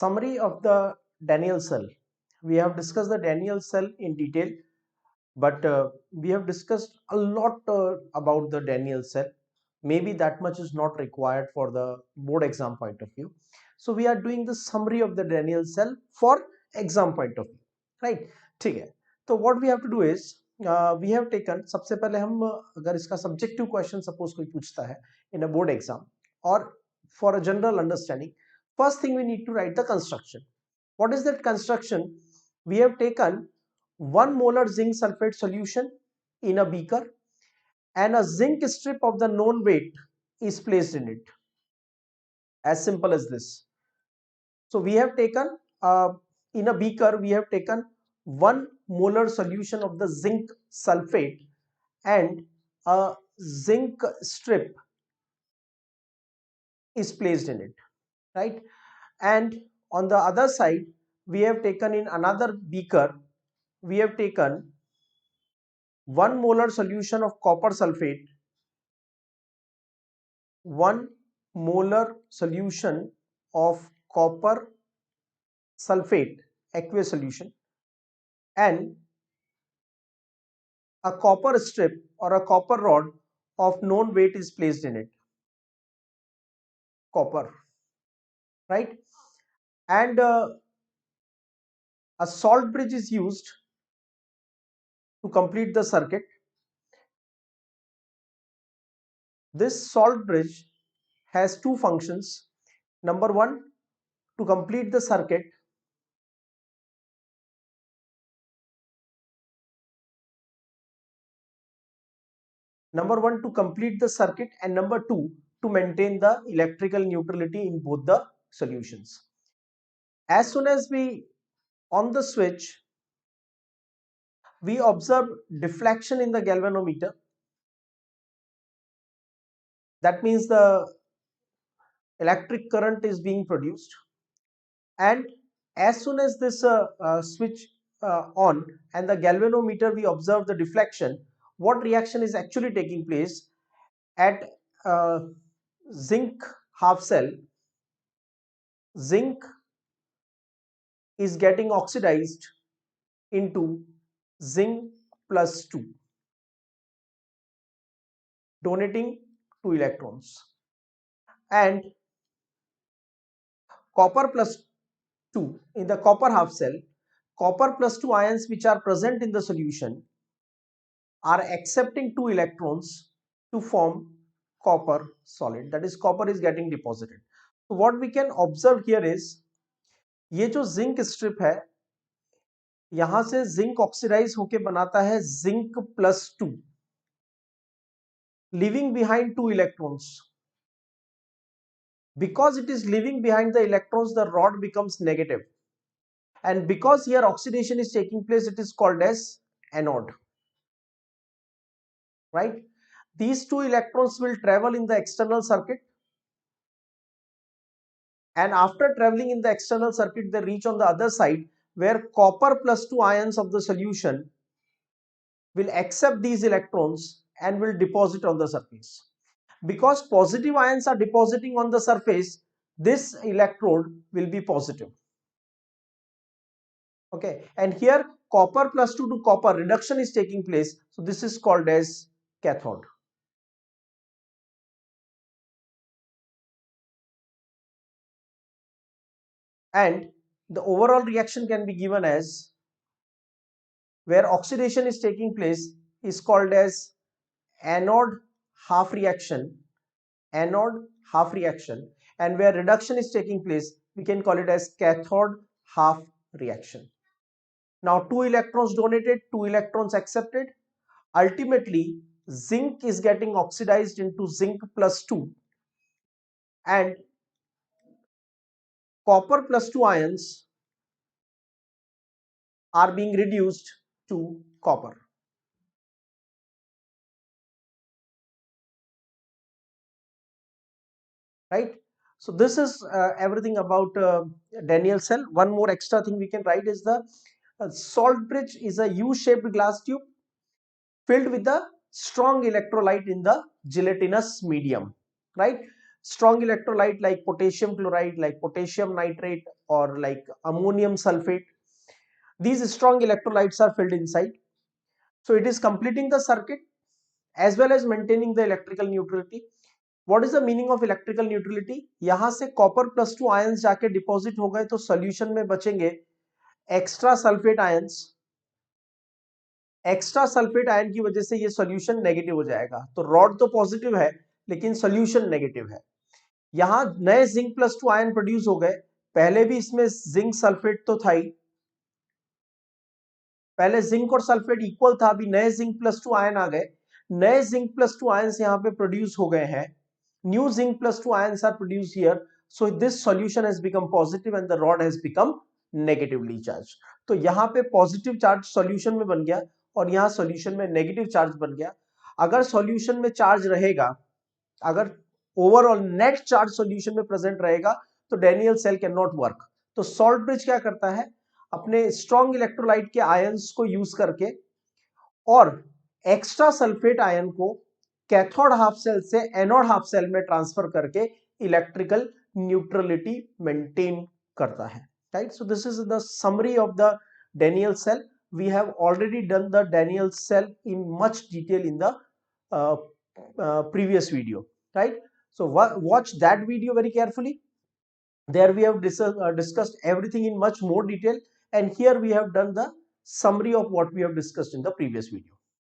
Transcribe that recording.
Summary of the Daniell cell. We have discussed the Daniell cell in detail, but we have discussed a lot about the Daniell cell. Maybe that much is not required for the board exam point of view. So we are doing the summary of the Daniell cell for exam point of view, right? ठीक है. तो what we have to do is we have taken सबसे पहले हम अगर इसका subjective question suppose कोई पूछता है in a board exam or for a general understanding, first thing we need to write the construction. What is that construction? We have taken 1 molar zinc sulfate solution in a beaker and a zinc strip of the known weight is placed in it. As simple as this. So we have taken in a beaker, we have taken 1 molar solution of the zinc sulfate and a zinc strip is placed in it, right? And on the other side, we have taken in another beaker, we have taken 1 molar solution of copper sulfate, 1 molar solution of copper sulfate aqueous solution, and a copper strip or a copper rod of known weight is placed in it, copper, right? And a salt bridge is used to complete the circuit. This salt bridge has two functions. Number one, to complete the circuit, and number two, to maintain the electrical neutrality in both the solutions. As soon as we on the switch, we observe deflection in the galvanometer. That means the electric current is being produced, and as soon as this switch on and the galvanometer, we observe the deflection. What reaction is actually taking place at zinc half cell? Zinc is getting oxidized into zinc plus 2, donating 2 electrons, and copper plus 2 in the copper half cell, copper plus 2 ions which are present in the solution are accepting 2 electrons to form copper solid, that is copper is getting deposited. So what we can observe here is ये जो zinc strip है यहां से zinc oxidise होके बनाता है zinc plus 2, leaving behind 2 electrons. Because it is leaving behind the electrons, the rod becomes negative, and because here oxidation is taking place, it is called as anode, right? These 2 electrons will travel in the external circuit, and after traveling in the external circuit, they reach on the other side where copper plus 2 ions of the solution will accept these electrons and will deposit on the surface. Because positive ions are depositing on the surface, this electrode will be positive. Okay, and here copper plus 2 to copper reduction is taking place, so this is called as cathode. And the overall reaction can be given as, where oxidation is taking place is called as anode half reaction, anode half reaction, and where reduction is taking place, we can call it as cathode half reaction. Now 2 electrons donated, 2 electrons accepted. Ultimately, zinc is getting oxidized into zinc plus 2, and copper plus 2 ions are being reduced to copper. Right? So this is everything about Daniell cell. One more extra thing we can write is the salt bridge is a U-shaped glass tube filled with the strong electrolyte in the gelatinous medium, right? strong electrolyte like potassium chloride, like potassium nitrate, or like ammonium sulfate. These strong electrolytes are filled inside. So it is completing the circuit as well as maintaining the electrical neutrality. What is the meaning of electrical neutrality? यहां से copper +2 ions जाके deposit हो गए तो solution में बचेंगे extra sulphate ions. Extra sulphate ion की वजह से ये सॉल्यूशन नेगेटिव हो जाएगा। तो रॉड तो पॉजिटिव है लेकिन सॉल्यूशन नेगेटिव है। यहां नए जिंक +2 आयन प्रोड्यूस हो गए। पहले भी इसमें जिंक सल्फेट तो था ही, पहले जिंक और सल्फेट इक्वल था, अभी नए जिंक +2 आयन आ गए। नए जिंक +2 आयंस यहाँ पे प्रोड्यूस हो गए हैं। New zinc +2 ions are produce here, so this solution has become positive and the rod has become negatively charge. तो यहाँ पे पॉजिटिव चार्ज सॉल्यूशन में बन गया और यहाँ सॉल्यूशन में नेगेटिव चार्ज बन गया। अगर सॉल्यूशन में चार्ज रहेगा, अगर ओवरऑल नेट चार्ज सॉल्यूशन में प्रेजेंट रहेगा तो Daniell cell can not work. तो सॉल्ट ब्रिज क्या करता है, अपने स्ट्रॉन्ग इलेक्ट्रोलाइट के आयंस को यूज करके और एक्स्ट्रा सल्फेट आयन को कैथोड हाफ सेल से एनोड हाफ सेल में ट्रांसफर करके इलेक्ट्रिकल न्यूट्रलिटी मेंटेन करता है। Right, so this is the summary of the Daniell cell. We have already done the Daniell cell in much detail in the previous video, right? So watch that video very carefully. There we have discussed everything in much more detail, and here we have done the summary of what we have discussed in the previous video.